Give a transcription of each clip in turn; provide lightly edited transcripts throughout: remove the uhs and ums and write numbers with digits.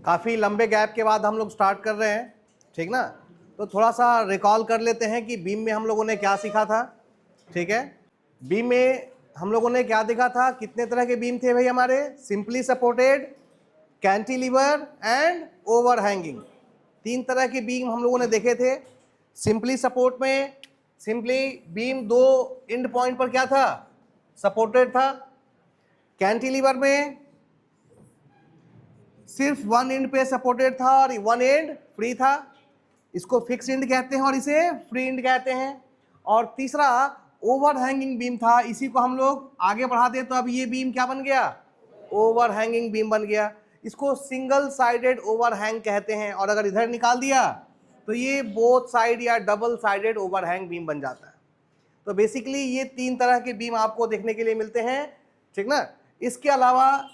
काफ़ी लंबे गैप के बाद हम लोग स्टार्ट कर रहे हैं, ठीक ना। तो थोड़ा सा रिकॉल कर लेते हैं कि बीम में हम लोगों ने क्या सीखा था। ठीक है, बीम में हम लोगों ने क्या देखा था, कितने तरह के बीम थे भाई हमारे, simply supported, cantilever and overhanging. 3 तरह के बीम हम लोगों ने देखे थे। सिंपली सपोर्ट में सिंपली बीम 2 एंड पॉइंट पर क्या था, सपोर्टेड था। कैंटिलीवर में सिर्फ 1 एंड पे सपोर्टेड था और 1 एंड फ्री था। इसको फिक्स एंड कहते हैं और इसे फ्री एंड कहते हैं। और तीसरा ओवरहैंगिंग बीम था, इसी को हम लोग आगे बढ़ा दें तो अब ये बीम क्या बन गया, ओवरहैंगिंग बीम बन गया। इसको सिंगल साइडेड ओवरहैंग कहते हैं और अगर इधर निकाल दिया तो ये बोथ साइड या डबल साइडेड ओवरहैंग बीम बन जाता है। तो बेसिकली ये 3 तरह के बीम आपको देखने के लिए मिलते हैं, ठीक ना। इसके अलावा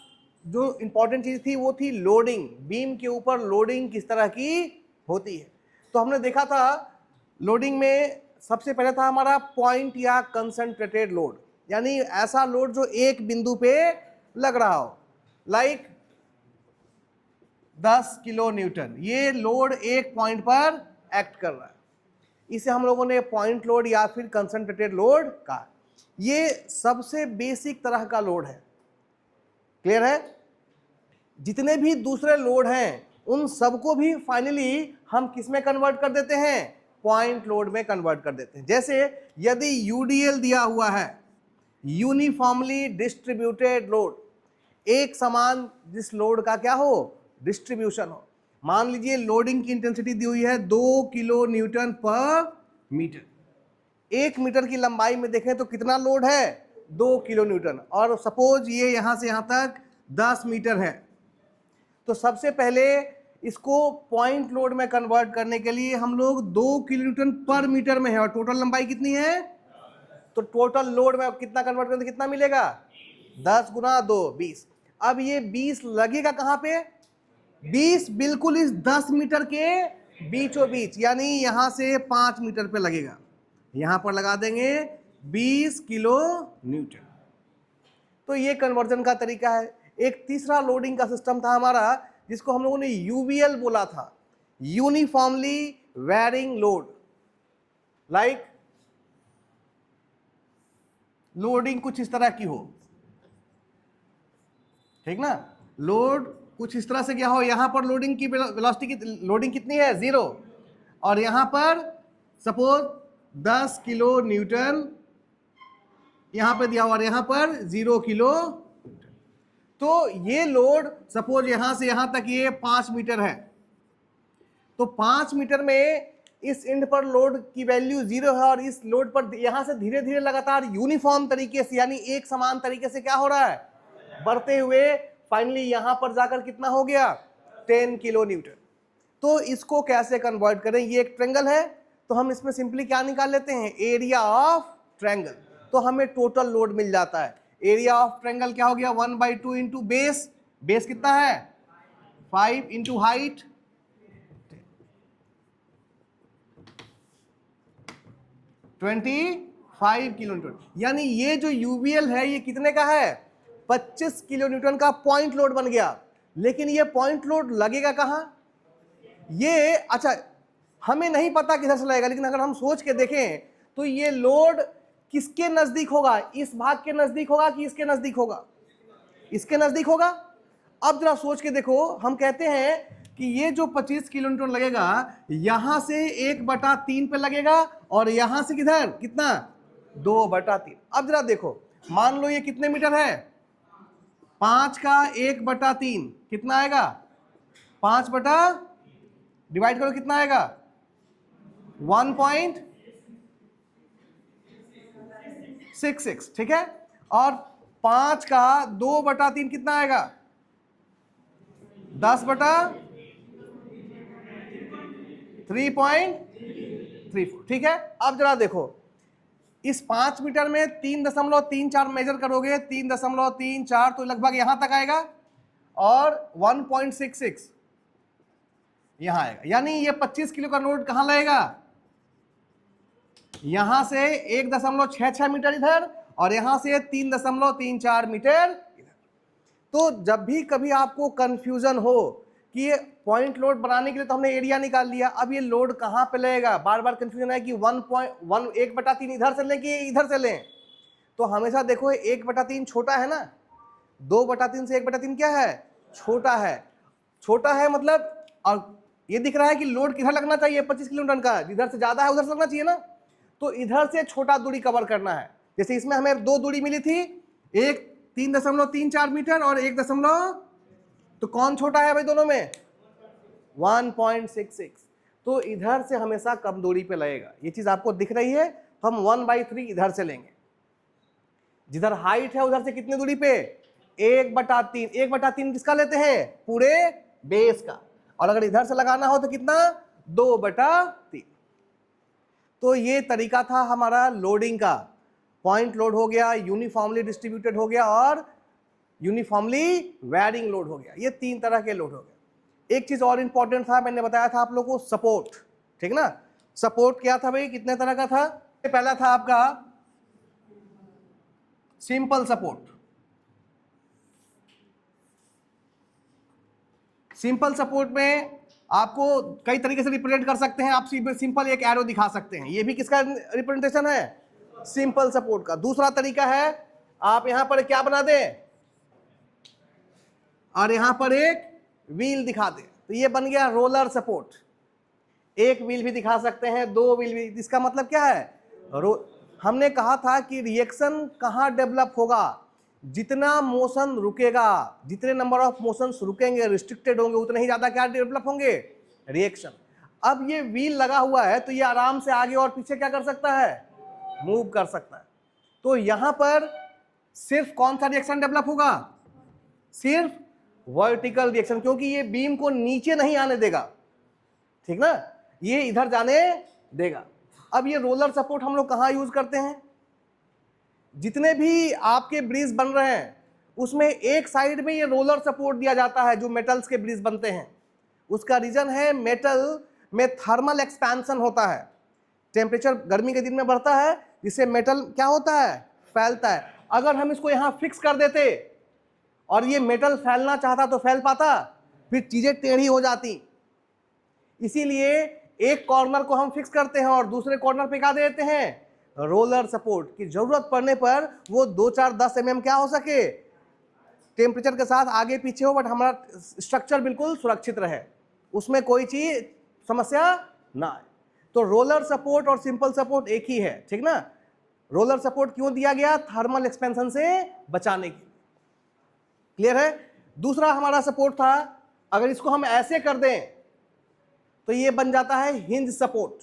जो इंपॉर्टेंट चीज थी वो थी लोडिंग, बीम के ऊपर लोडिंग किस तरह की होती है। तो हमने देखा था लोडिंग में सबसे पहले था हमारा पॉइंट या कंसंट्रेटेड लोड, यानी ऐसा लोड जो एक बिंदु पे लग रहा हो, लाइक 10 किलो न्यूटन, ये लोड एक पॉइंट पर एक्ट कर रहा है, इसे हम लोगों ने पॉइंट लोड या फिर कंसंट्रेटेड लोड कहा। ये सबसे बेसिक तरह का लोड है, क्लियर है। जितने भी दूसरे लोड हैं उन सबको भी फाइनली हम किस में कन्वर्ट कर देते हैं, पॉइंट लोड में कन्वर्ट कर देते हैं। जैसे यदि यूडीएल दिया हुआ है, यूनिफॉर्मली डिस्ट्रीब्यूटेड लोड, एक समान जिस लोड का क्या हो, डिस्ट्रीब्यूशन हो। मान लीजिए लोडिंग की इंटेंसिटी दी हुई है 2 किलो न्यूटन पर मीटर, 1 मीटर की लंबाई में देखें तो कितना लोड है, 2 किलो न्यूटन, और सपोज ये यहां से यहां तक 10 मीटर है। तो सबसे पहले इसको पॉइंट लोड में कन्वर्ट करने के लिए हम लोग 2 किलो न्यूटन पर मीटर में है और टोटल लंबाई कितनी है, तो टोटल लोड में कितना कन्वर्ट करें तो कितना मिलेगा, 10 गुना 2 20। अब ये 20 लगेगा कहां पे, 20 बिल्कुल इस 10 मीटर के बीचों बीच, यानी यहां से 5 मीटर पे लगेगा, यहां पर लगा देंगे 20 किलो न्यूटन। तो ये कन्वर्जन का तरीका है। एक तीसरा लोडिंग का सिस्टम था हमारा जिसको हम लोगों ने यूवीएल बोला था, uniformly varying load. Like loading कुछ इस तरह की हो, ठीक ना, लोड कुछ इस तरह से क्या हो, यहां पर लोडिंग की वेलोसिटी की लोडिंग कितनी है, 0, और यहां पर सपोज 10 किलो न्यूटन यहां पे दिया हुआ और यहां पर 0 किलो। तो ये लोड सपोज यहां से यहां तक ये 5 मीटर है, तो 5 मीटर में इस एंड पर लोड की वैल्यू 0 है और इस लोड पर यहां से धीरे धीरे लगातार यूनिफॉर्म तरीके से, यानी एक समान तरीके से क्या हो रहा है, बढ़ते हुए फाइनली यहां पर जाकर कितना हो गया, 10 किलो न्यूटन। तो इसको कैसे कन्वर्ट करें, ये एक ट्रायंगल है तो हम इसमें सिंपली क्या निकाल लेते हैं, एरिया ऑफ ट्रायंगल, तो हमें टोटल लोड मिल जाता है। एरिया ऑफ ट्रायंगल क्या हो गया, 1/2 इंटू बेस, बेस कितना है 5 इंटू हाइट 25 किलो न्यूटन। यानी ये जो यूवीएल है ये कितने का है, 25 किलो न्यूटन का पॉइंट लोड बन गया। लेकिन ये पॉइंट लोड लगेगा कहां, ये अच्छा हमें नहीं पता किधर से लगेगा, लेकिन अगर हम सोच के देखें तो ये लोड किसके नजदीक होगा, इस भाग के नजदीक होगा कि इसके नजदीक होगा, इसके नजदीक होगा। अब जरा सोच के देखो, हम कहते हैं कि ये जो 25 किलो न्यूटन लगेगा यहां से 1/3 पे लगेगा और यहां से किधर कितना 2/3। अब जरा देखो, मान लो ये कितने मीटर है, 5 का 1/3 कितना आएगा, 5 बटा डिवाइड करो कितना आएगा 1.66, ठीक है। और 5 का 2/3 कितना आएगा, 10/3.34, ठीक है। अब जरा देखो, इस 5 मीटर में 3.34 मेजर करोगे, 3.34 तो लगभग यहां तक आएगा और 1.66 यहां आएगा, यानी ये 25 किलो का लोड कहां लगेगा, यहां से 1.66 मीटर इधर और यहां से 3.34 मीटर इधर। तो जब भी कभी आपको कंफ्यूजन हो कि ये पॉइंट लोड बनाने के लिए तो हमने एरिया निकाल लिया, अब ये लोड कहाँ पे लगेगा, बार बार कंफ्यूजन है कि 1/3 इधर से लें कि इधर से लें। तो हमेशा देखो 1/3 छोटा है ना, 2/3 से 1/3 क्या है, छोटा है। छोटा है मतलब, और ये दिख रहा है कि लोड किधर लगना चाहिए, 25 किलोन्यूटन का, जिधर से ज्यादा है उधर से लगना चाहिए ना, तो इधर से छोटा दूरी कवर करना है। जैसे इसमें हमें 2 दूरी मिली थी, एक 3.34 मीटर और 1 तो कौन छोटा है भाई दोनों में, 1.66। तो इधर से हमेशा कम दूरी पे लगेगा, ये चीज आपको दिख रही है। तो हम 1/3 इधर से लेंगे, जिधर हाइट है उधर से कितनी दूरी पे, 1/3। 1/3 किसका लेते हैं, पूरे बेस का, और अगर इधर से लगाना हो तो कितना, 2/3। तो ये तरीका था हमारा लोडिंग का। पॉइंट लोड हो गया, यूनिफॉर्मली डिस्ट्रीब्यूटेड हो गया, और यूनिफॉर्मली वेरिंग लोड हो गया। ये 3 तरह के लोड हो गए। एक चीज और इंपॉर्टेंट था, मैंने बताया था आप लोगों को, सपोर्ट, ठीक ना। सपोर्ट क्या था भाई, कितने तरह का था, पहला था आपका सिंपल सपोर्ट। सिंपल सपोर्ट में आपको कई तरीके से रिप्रेजेंट कर सकते हैं, आप सिंपल एक एरो दिखा सकते हैं, ये भी किसका रिप्रेजेंटेशन है, सिंपल सपोर्ट का। दूसरा तरीका है, आप यहां पर क्या बना दें, और यहां पर एक व्हील दिखा दें, तो ये बन गया रोलर सपोर्ट। एक व्हील भी दिखा सकते हैं, 2 व्हील भी। इसका मतलब क्या है, हमने कहा था कि रिएक्शन कहां डेवलप होगा, जितना मोशन रुकेगा, जितने नंबर ऑफ मोशंस रुकेंगे, रिस्ट्रिक्टेड होंगे, उतने ही ज्यादा क्या डेवलप होंगे, रिएक्शन। अब ये व्हील लगा हुआ है तो ये आराम से आगे और पीछे क्या कर सकता है, मूव कर सकता है। तो यहां पर सिर्फ कौन सा रिएक्शन डेवलप होगा, सिर्फ वर्टिकल रिएक्शन, क्योंकि ये बीम को नीचे नहीं आने देगा, ठीक ना, ये इधर जाने देगा। अब ये रोलर सपोर्ट हम लोग कहां यूज करते हैं, जितने भी आपके ब्रिज बन रहे हैं उसमें एक साइड में ये रोलर सपोर्ट दिया जाता है, जो मेटल्स के ब्रिज बनते हैं। उसका रीजन है, मेटल में थर्मल एक्सपेंशन होता है, टेम्परेचर गर्मी के दिन में बढ़ता है, जिससे मेटल क्या होता है, फैलता है। अगर हम इसको यहां फिक्स कर देते और ये मेटल फैलना चाहता तो फैल पाता, फिर चीजें टेढ़ी हो जाती। इसीलिए एक कॉर्नर को हम फिक्स करते हैं और दूसरे कॉर्नर पे क्या देते हैं, रोलर सपोर्ट, की जरूरत पड़ने पर वो 2-4-10 mm क्या हो सके, टेम्परेचर के साथ आगे पीछे हो, बट हमारा स्ट्रक्चर बिल्कुल सुरक्षित रहे, उसमें कोई चीज समस्या ना आए। तो रोलर सपोर्ट और सिंपल सपोर्ट एक ही है, ठीक ना। रोलर सपोर्ट क्यों दिया गया, थर्मल एक्सपेंशन से बचाने के, क्लियर है। दूसरा हमारा सपोर्ट था, अगर इसको हम ऐसे कर दें तो ये बन जाता है हिंज सपोर्ट।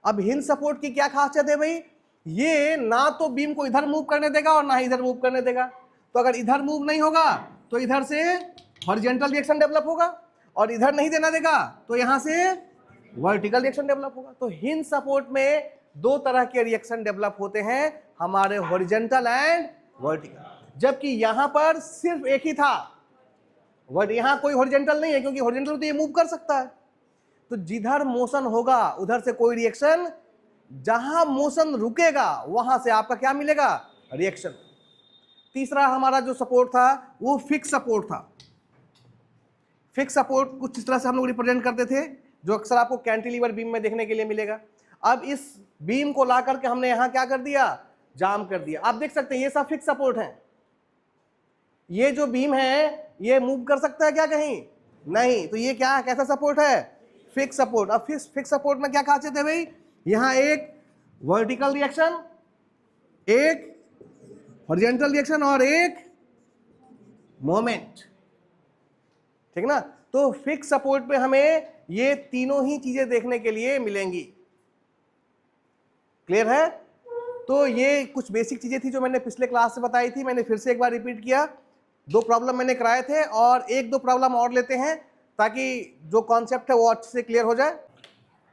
अब हिंज सपोर्ट की क्या खासियत है भाई, ये ना तो बीम को इधर मूव करने देगा और ना ही इधर मूव करने देगा। तो अगर इधर मूव नहीं होगा तो इधर से हॉरिजॉन्टल रिएक्शन डेवलप होगा, और इधर नहीं देना देगा तो यहां से वर्टिकल रिएक्शन डेवलप होगा। तो हिंज सपोर्ट में 2 तरह के रिएक्शन डेवलप होते हैं, हमारे हॉरिजॉन्टल एंड वर्टिकल। जबकि यहां पर सिर्फ एक ही था, बट यहां कोई हॉरिजॉन्टल नहीं है, क्योंकि हॉरिजॉन्टल तो ये मूव कर सकता है। तो जिधर मोशन होगा उधर से कोई रिएक्शन, जहां मोशन रुकेगा वहां से आपका क्या मिलेगा, रिएक्शन। तीसरा हमारा जो सपोर्ट था वो फिक्स सपोर्ट था। फिक्स सपोर्ट कुछ इस तरह से हम लोग रिप्रेजेंट करते थे, जो अक्सर आपको कैंटिलीवर बीम में देखने के लिए मिलेगा। अब इस बीम को ला करके हमने यहां क्या कर दिया, जाम कर दिया। आप देख सकते हैं ये सब फिक्स सपोर्ट है। ये जो बीम है ये मूव कर सकता है क्या कहीं, नहीं। तो ये क्या है, कैसा सपोर्ट है, फिक्स सपोर्ट। अब फिक्स सपोर्ट में क्या खासियत है भाई, यहां एक वर्टिकल रिएक्शन, एक हॉरिजॉन्टल रिएक्शन और एक मोमेंट, ठीक ना। तो फिक्स सपोर्ट पे हमें ये तीनों ही चीजें देखने के लिए मिलेंगी, क्लियर है। तो ये कुछ बेसिक चीजें थी जो मैंने पिछले क्लास से बताई थी, मैंने फिर से एक बार रिपीट किया। 2 प्रॉब्लम मैंने कराए थे और 1-2 प्रॉब्लम और लेते हैं, ताकि जो कॉन्सेप्ट है वो अच्छे से क्लियर हो जाए।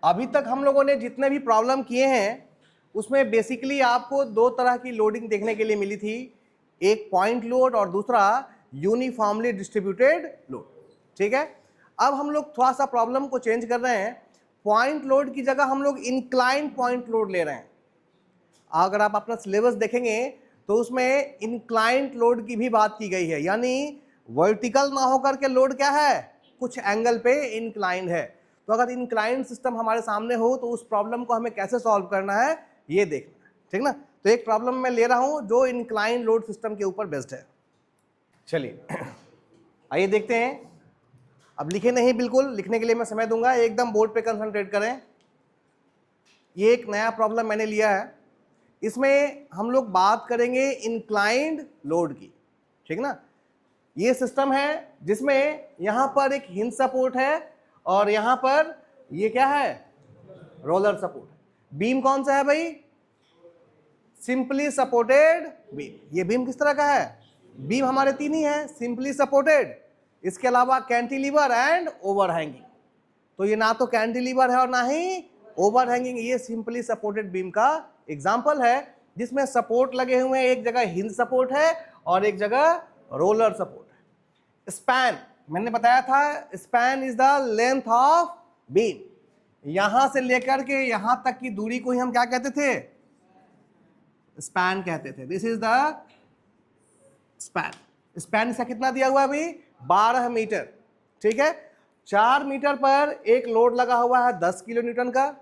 अभी तक हम लोगों ने जितने भी प्रॉब्लम किए हैं उसमें बेसिकली आपको 2 तरह की लोडिंग देखने के लिए मिली थी, एक पॉइंट लोड और दूसरा यूनिफॉर्मली डिस्ट्रीब्यूटेड लोड, ठीक है। अब हम लोग थोड़ा सा प्रॉब्लम को चेंज कर रहे हैं, पॉइंट लोड की जगह हम लोग इंक्लाइंड पॉइंट लोड ले रहे हैं। अगर आप अपना सिलेबस देखेंगे तो उसमें इंक्लाइंड लोड की भी बात की गई है, यानी वर्टिकल ना होकर के लोड क्या है, कुछ एंगल पे इंक्लाइंड है। तो अगर इंक्लाइंड सिस्टम हमारे सामने हो तो उस प्रॉब्लम को हमें कैसे सॉल्व करना है ये देखना है, ठीक ना। तो एक प्रॉब्लम मैं ले रहा हूं जो इंक्लाइंड लोड सिस्टम के ऊपर बेस्ड है। चलिए आइए देखते हैं। अब लिखे नहीं, बिल्कुल लिखने के लिए मैं समय दूंगा, एकदम बोर्ड पे कंसंट्रेट करें। ये एक नया प्रॉब्लम मैंने लिया है, इसमें हम लोग बात करेंगे इंक्लाइंड लोड की, ठीक ना। ये सिस्टम है जिसमें यहां पर एक हिंज सपोर्ट है और यहां पर ये क्या है, रोलर सपोर्ट। बीम कौन सा है भाई, सिंपली सपोर्टेड बीम। ये बीम किस तरह का है, बीम हमारे तीन ही है, सिंपली सपोर्टेड, इसके अलावा कैंटिलीवर एंड ओवरहैंगिंग। तो ये ना तो कैंटिलीवर है और ना ही ओवरहैंगिंग, ये सिंपली सपोर्टेड बीम का एग्जांपल है जिसमें सपोर्ट लगे हुए हैं, एक जगह हिंज सपोर्ट है और एक जगह रोलर सपोर्ट है। स्पैन मैंने बताया था, span is the length of beam. यहां से लेकर के यहां तक की दूरी को ही हम क्या कहते थे, स्पैन कहते थे। This is the span. Span इसका कितना दिया हुआ है अभी, 12 मीटर, ठीक है। 4 मीटर पर एक लोड लगा हुआ है 10 किलो न्यूटन का,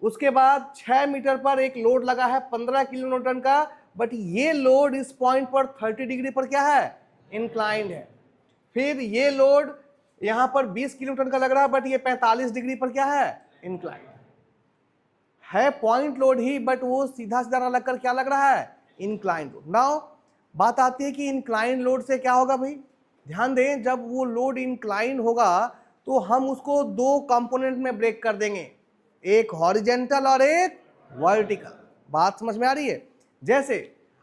उसके बाद 6 मीटर पर एक लोड लगा है 15 किलो न्यूटन का, बट ये लोड इस पॉइंट पर 30 डिग्री पर क्या है, इंक्लाइंड है। फिर ये लोड यहां पर 20 किलो न्यूटन का लग रहा है, बट ये 45 डिग्री पर क्या है, इंक्लाइंड है। पॉइंट लोड ही, बट वो सीधा सीधा ना लगकर क्या लग रहा है, इंक्लाइंड लोड। नाउ बात आती है कि इंक्लाइंड लोड से क्या होगा भाई, ध्यान दें, जब वो लोड इंक्लाइंड होगा तो हम उसको दो कंपोनेंट में ब्रेक कर देंगे, एक हॉरिजेंटल और एक वर्टिकल। बात समझ में आ रही है। जैसे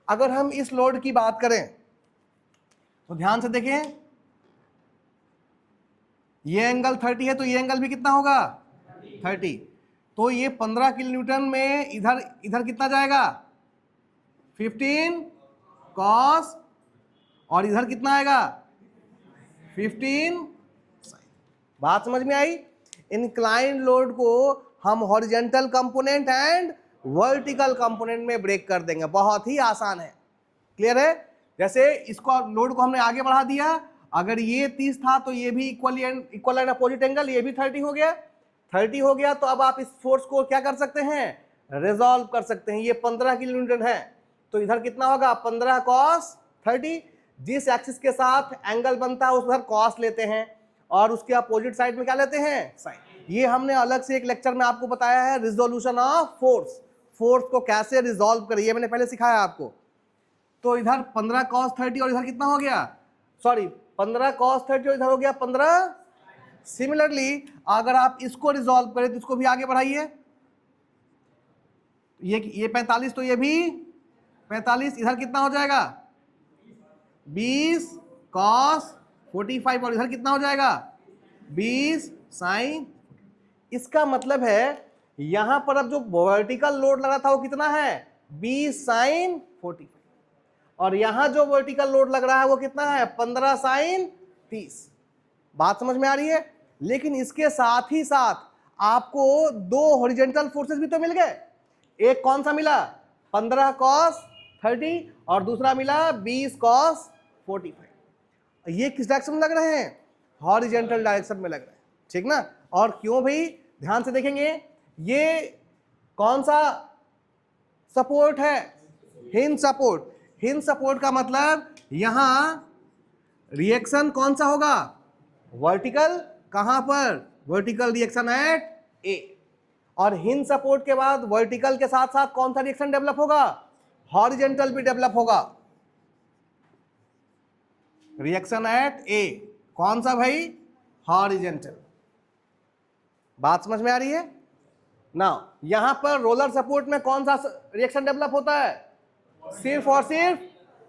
अगर हम इस लोड की बात करें तो ध्यान से देखें, ये एंगल 30 है तो ये एंगल भी कितना होगा, 30। तो ये 15 किलो न्यूटन में इधर इधर कितना जाएगा, 15 कॉस, और इधर कितना आएगा, 15 साइन। बात समझ में आई। इंक्लाइंड लोड को हम horizontal component and vertical component में ब्रेक कर देंगे, बहुत ही आसान है, क्लियर है। जैसे इसको लोड को हमने आगे बढ़ा दिया, अगर ये 30 था तो ये भी इक्वल एंड अपोजिट एंगल, ये भी 30 हो गया, 30 हो गया। तो अब आप इस फोर्स को क्या कर सकते हैं, रिजॉल्व कर सकते हैं। ये 15 किलो न्यूटन है तो इधर कितना होगा, 15 कॉस 30। जिस एक्सिस के साथ एंगल बनता है उधर कॉस लेते हैं और उसके अपोजिट साइड में क्या लेते हैं, साइन। ये हमने अलग से एक लेक्चर में आपको बताया है, रिजोल्यूशन ऑफ फोर्स। फोर्स को कैसे रिजॉल्व करें ये मैंने पहले सिखाया आपको। तो इधर 15 कॉस 30 और इधर कितना हो गया, सॉरी 15 कॉस 30 और इधर हो गया 15। सिमिलरली अगर आप इसको रिजॉल्व करें तो इसको भी आगे बढ़ाइए, ये 45 तो ये भी 45, इधर कितना हो जाएगा 20 कॉस 45 और इधर कितना हो जाएगा 20 साइन। इसका मतलब है यहां पर अब जो वर्टिकल लोड लगा था वो कितना है 20 साइन 45, और यहां जो वर्टिकल लोड लग रहा है वो कितना है 15 साइन 30। बात समझ में आ रही है। लेकिन इसके साथ ही साथ आपको दो हॉरिजेंटल फोर्सेस भी तो मिल गए, एक कौन सा मिला 15 कॉस 30 और दूसरा मिला 20 कॉस 45। ये किस डायरेक्शन में लग रहे हैं, हॉरिजेंटल डायरेक्शन में लग रहे हैं, ठीक ना। और क्यों भाई, ध्यान से देखेंगे, ये कौन सा सपोर्ट है, हिंज सपोर्ट। हिंज सपोर्ट का मतलब यहां रिएक्शन कौन सा होगा, वर्टिकल। कहां पर, वर्टिकल रिएक्शन एट ए। और हिंज सपोर्ट के बाद वर्टिकल के साथ साथ कौन सा रिएक्शन डेवलप होगा, हॉरिजेंटल भी डेवलप होगा, रिएक्शन एट ए। कौन सा भाई, हॉरिजेंटल। बात समझ में आ रही है ना। यहां पर रोलर सपोर्ट में कौन सा रिएक्शन डेवलप होता है, सिर्फ और सिर्फ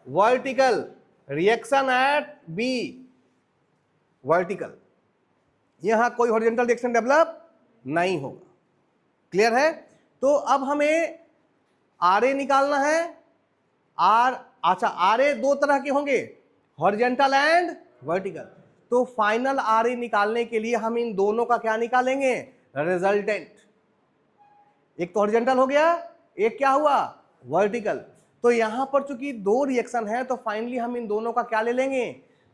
vertical, reaction at B, vertical. यहां कोई हॉरिजेंटल रिएक्शन डेवलप नहीं होगा, क्लियर है। तो अब हमें आर ए निकालना है। अच्छा आर ए दो तरह के होंगे, हॉरिजेंटल एंड वर्टिकल। तो फाइनल आर ए निकालने के लिए हम इन दोनों का क्या निकालेंगे, रिजल्टेंट। एक तो हॉरिजेंटल हो गया, एक क्या हुआ, वर्टिकल। तो यहां पर चूंकि दो रिएक्शन है तो फाइनली हम इन दोनों का क्या ले लेंगे,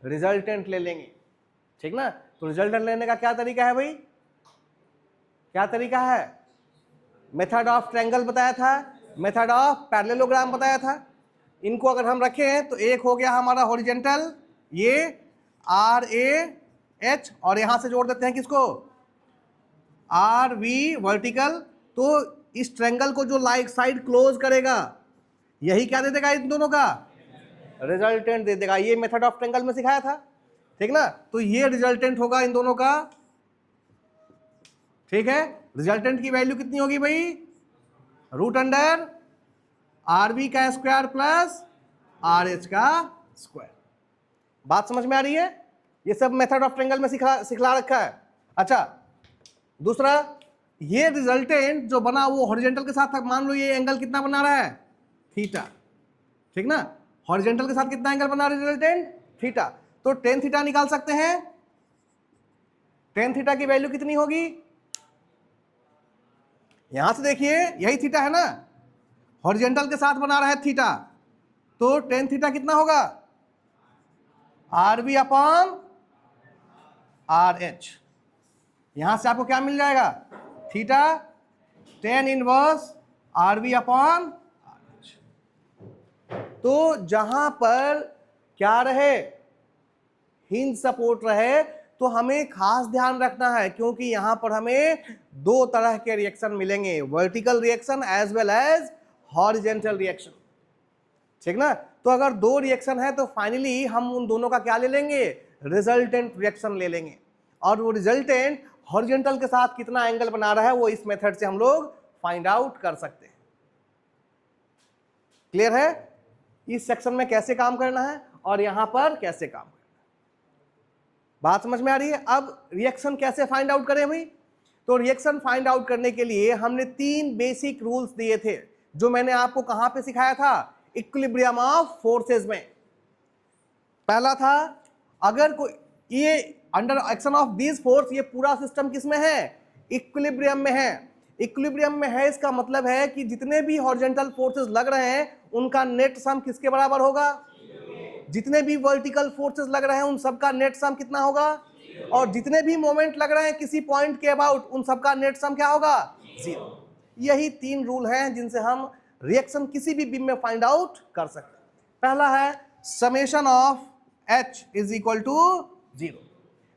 रिजल्टेंट ले लेंगे, ठीक ना। तो रिजल्टेंट लेने का क्या तरीका है भाई, क्या तरीका है? मेथड ऑफ ट्रायंगल बताया था, मेथड ऑफ पैरेललोग्राम बताया था। इनको अगर हम रखें तो एक हो गया हमारा हॉरिजेंटल, ये आर ए एच, और यहां से जोड़ देते हैं किसको, आर वी वर्टिकल। तो इस ट्रायंगल को जो लाइक साइड क्लोज करेगा यही क्या दे देगा, इन दोनों का रिजल्टेंट दे देगा। ये मेथड ऑफ ट्रायंगल में सिखाया था, ठीक ना। तो ये रिजल्टेंट होगा इन दोनों का, ठीक है। रिजल्टेंट की वैल्यू कितनी होगी भाई, रूट अंडर आर बी का स्क्वायर प्लस आर एच का स्क्वायर। बात समझ में आ रही है? ये सब मेथड ऑफ ट्रायंगल में सिखला रखा है। अच्छा, दूसरा, ये रिजल्टेंट जो बना वो हॉरिजॉन्टल के साथ, मान लो ये एंगल कितना बना रहा है, थीटा, ठीक ना। हॉरिजॉन्टल के साथ कितना एंगल बना रहा है रिजल्टेंट, थीटा। तो टेन थीटा निकाल सकते हैं। टेन थीटा की वैल्यू कितनी होगी, यहां से देखिए यही थीटा है ना, हॉरिजॉन्टल के साथ बना रहा है थीटा, तो टेन थीटा कितना होगा, R B upon R H. यहां से आपको क्या मिल जाएगा, theta tan inverse R B upon R H. तो जहां पर क्या रहे, हिंज सपोर्ट रहे, तो हमें खास ध्यान रखना है, क्योंकि यहां पर हमें दो तरह के रिएक्शन मिलेंगे, vertical reaction as well as horizontal reaction, ठीक ना। तो अगर दो रिएक्शन है तो फाइनली हम उन दोनों का क्या ले लेंगे, रिजल्टेंट रिएक्शन ले लेंगे, और वो रिजल्टेंट हॉरिजॉन्टल के साथ कितना एंगल बना रहा है वो इस मेथड से हम लोग फाइंड आउट कर सकते हैं। क्लियर है इस सेक्शन में कैसे काम करना है और यहां पर कैसे काम करना है, बात समझ में आ रही है? अब रिएक्शन कैसे फाइंड आउट करें भाई, तो रिएक्शन फाइंड आउट करने के लिए हमने तीन बेसिक रूल्स दिए थे, जो मैंने आपको कहां पे सिखाया था, इक्विलिब्रियम ऑफ फोर्सेस में। पहला था, अगर कोई ये under action of this force, ये पूरा सिस्टम किस में है, इक्विलिब्रियम में है। इक्विलिब्रियम में है इसका मतलब है कि जितने भी हॉरिजॉन्टल फोर्सेस लग रहे हैं उनका नेट सम किसके बराबर होगा, जितने भी वर्टिकल फोर्सेस लग रहे हैं उन सबका नेट सम कितना होगा, और जितने भी मोमेंट लग रहे हैं किसी पॉइंट के अबाउट उन सबका नेट सम क्या होगा, जीरो। यही तीन रूल हैं जिनसे हम रिएक्शन किसी भी बीम में फाइंड आउट कर सकते हैं। पहला है summation of H is equal to zero.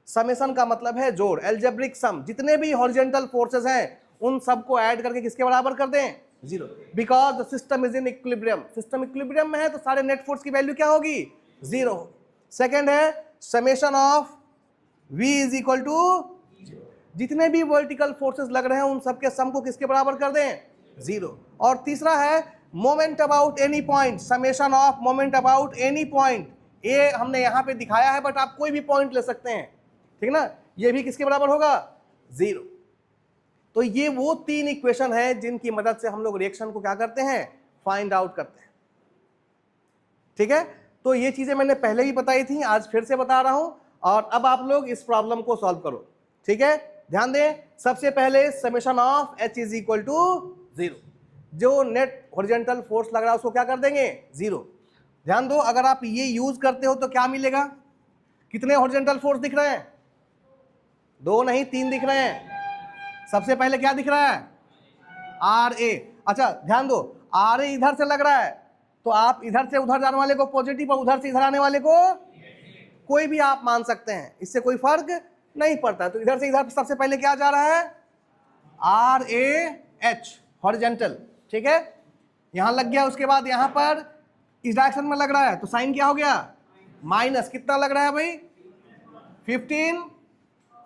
Summation का मतलब है जोड़, एल्जेब्रिक सम, जितने भी हॉरिजॉन्टल फोर्सेस हैं उन सबको ऐड करके किसके बराबर कर दें, zero, because the system is in equilibrium. System equilibrium में है तो सारे नेट फोर्स की वैल्यू क्या होगी, जीरो होगी। सेकेंड है summation of V is equal to, जितने भी वर्टिकल फोर्सेस लग रहे हैं उन सबके सम को किसके बराबर कर दें, जीरो। और तीसरा है moment about any point, summation of moment about any point. ये हमने यहाँ पे दिखाया है बट आप कोई भी पॉइंट ले सकते हैं, ठीक ना, ये भी किसके बराबर होगा, जीरो। तो ये वो तीन इक्वेशन है जिनकी मदद से हम लोग रिएक्शन को क्या करते हैं, फाइंड आउट करते हैं, ठीक है। तो ये चीजें मैंने पहले ही बताई थी, आज फिर से बता रहा हूं, और अब आप लोग इस प्रॉब्लम को सॉल्व करो, ठीक है। ध्यान दें, सबसे पहले summation of H is equal to zero, जो नेट हॉरिजॉन्टल फोर्स लग रहा है उसको क्या कर देंगे, जीरो। ध्यान दो, अगर आप ये यूज करते हो तो क्या मिलेगा, कितने हॉरिजॉन्टल फोर्स दिख रहे हैं, दो नहीं तीन दिख रहे हैं। सबसे पहले क्या दिख रहा है, आर ए। अच्छा ध्यान दो, आर ए इधर से लग रहा है तो आप इधर से उधर जाने वाले को पॉजिटिव और उधर से इधर आने वाले को कोई भी आप मान सकते हैं, इससे कोई फर्क नहीं पड़ता। तो इधर से इधर सबसे पहले क्या जा रहा है, आर ए एच हॉरिजॉन्टल, ठीक है, यहां लग गया। उसके बाद यहां पर इस डायरेक्शन में लग रहा है तो साइन क्या हो गया, माइनस, कितना लग रहा है भाई, 15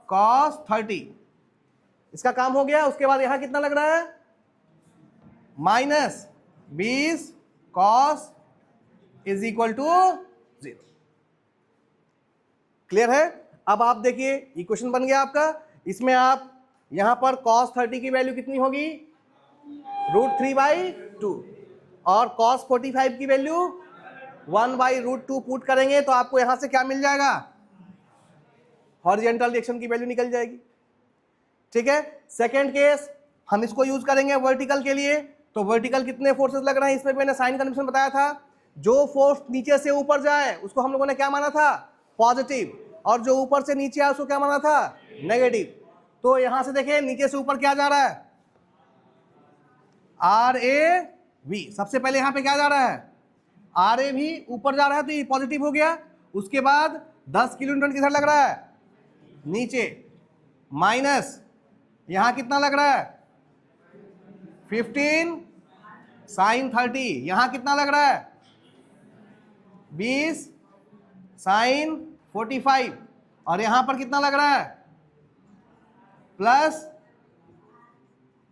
cos 30, इसका काम हो गया। उसके बाद यहां कितना लग रहा है, minus 20 cos is equal to zero. Clear है? अब आप देखिए इक्वेशन बन गया आपका, इसमें आप यहां पर cos 30 की वैल्यू कितनी होगी, √3/2, और cos 45 की वैल्यू 1/√2 पुट करेंगे तो आपको यहां से क्या मिल जाएगा, हॉरिजॉन्टल रिएक्शन की वैल्यू निकल जाएगी, ठीक है। सेकेंड केस हम इसको यूज करेंगे वर्टिकल के लिए, तो वर्टिकल कितने फोर्सेस लग रहे हैं, इसमें मैंने साइन कन्वेंशन बताया था, जो फोर्स नीचे से ऊपर जाए उसको हम लोगों ने क्या माना था, पॉजिटिव, और जो ऊपर से नीचे आया उसको क्या माना था, नेगेटिव। तो यहां से देखें नीचे से ऊपर क्या जा रहा है, आर ए वी। सबसे पहले यहां पे क्या जा रहा है, आर ए भी ऊपर जा रहा है तो ये पॉजिटिव हो गया। उसके बाद 10 किलो न्यूटन किधर लग रहा है, नीचे, माइनस यहां कितना लग रहा है 15 साइन 30, यहां कितना लग रहा है 20 साइन 45, और यहां पर कितना लग रहा है plus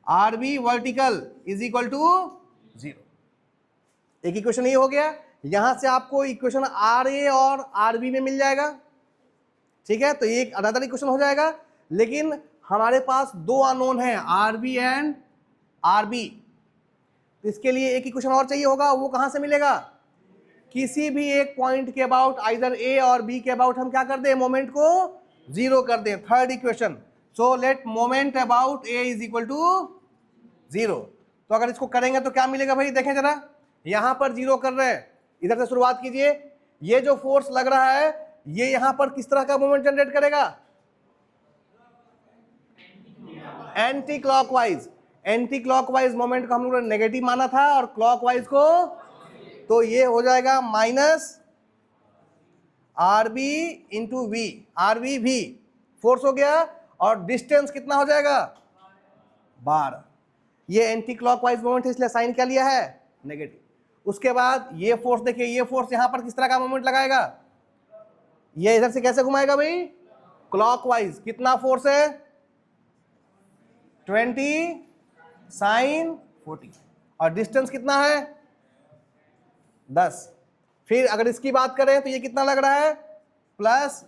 R B vertical is equal to 0। एक इक्वेशन ये हो गया। यहां से आपको इक्वेशन आर ए और आर बी में मिल जाएगा, ठीक है। तो ये एक अनदर इक्वेशन हो जाएगा। लेकिन हमारे पास दो अननोन है, R B and R B. तो इसके लिए एक इक्वेशन और चाहिए होगा, वो कहां से मिलेगा, किसी भी एक पॉइंट के अबाउट आइदर ए और बी के अबाउट हम क्या कर दें, मोमेंट को 0 कर दें। Third equation, so let moment about A is equal to 0। तो अगर इसको करेंगे तो क्या मिलेगा भाई, देखें जरा, यहां पर 0 कर रहे हैं, इधर से शुरुआत कीजिए। ये जो फोर्स लग रहा है ये यहां पर किस तरह का मोमेंट जनरेट करेगा, anti clockwise. Anti clockwise moment को हम लोगों ने नेगेटिव माना था और क्लॉकवाइज को, तो ये हो जाएगा minus R B into V, R V भी फोर्स हो गया, और डिस्टेंस कितना हो जाएगा 12। ये एंटी क्लॉकवाइज मोमेंट है इसलिए साइन क्या लिया है, नेगेटिव। उसके बाद ये फोर्स देखिए, ये फोर्स यहां पर किस तरह का मोमेंट लगाएगा, ये इधर से कैसे घुमाएगा भाई, क्लॉकवाइज। कितना फोर्स है 20 साइन 40, और डिस्टेंस कितना है 10। फिर अगर इसकी बात करें तो ये कितना लग रहा है plus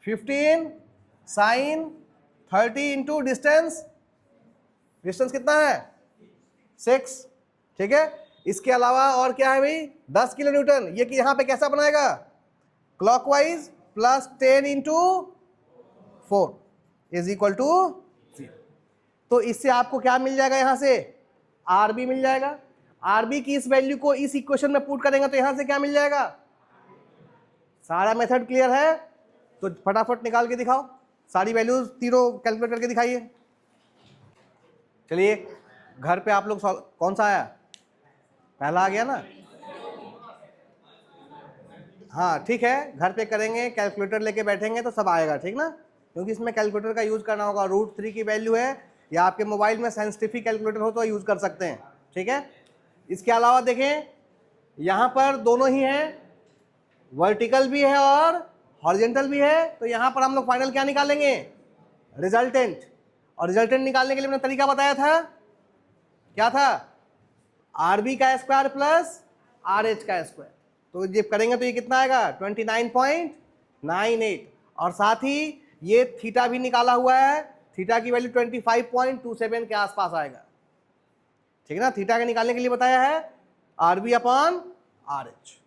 15 sine 30 into distance, distance कितना है 6, ठीक है। इसके अलावा और क्या है भाई 10 किलो न्यूटन। ये कि यहां पे कैसा बनाएगा, clockwise plus 10 into 4 is equal to 0। तो इससे आपको क्या मिल जाएगा, यहां से आर बी मिल जाएगा। आर बी की इस वैल्यू को इस इक्वेशन में पुट करेंगे तो यहां से क्या मिल जाएगा, सारा मेथड क्लियर है तो फटाफट निकाल के दिखाओ, सारी वैल्यूज तीनों कैलकुलेट करके दिखाइए। चलिए घर पे आप लोग कौन सा आया, पहला आ गया ना, हाँ ठीक है, घर पे करेंगे, कैलकुलेटर लेके बैठेंगे तो सब आएगा, ठीक ना, क्योंकि इसमें कैलकुलेटर का यूज करना होगा। √3 की वैल्यू है, या आपके मोबाइल में साइंटिफिक कैलकुलेटर हो तो यूज कर सकते हैं, ठीक है। इसके अलावा देखें यहां पर दोनों ही हैं, वर्टिकल भी है और हॉरिजॉन्टल भी है। तो यहां पर हम लोग फाइनल क्या निकालेंगे, रिजल्टेंट। और रिजल्टेंट निकालने के लिए मैंने तरीका बताया था, क्या था, आर बी का स्क्वायर प्लस आर एच का स्क्वायर। तो जब करेंगे तो ये कितना आएगा 29.98, और साथ ही ये थीटा भी निकाला हुआ है, थीटा की वैल्यू 25.27 के आसपास आएगा, ठीक है ना। थीटा के निकालने के लिए बताया है R B upon R H.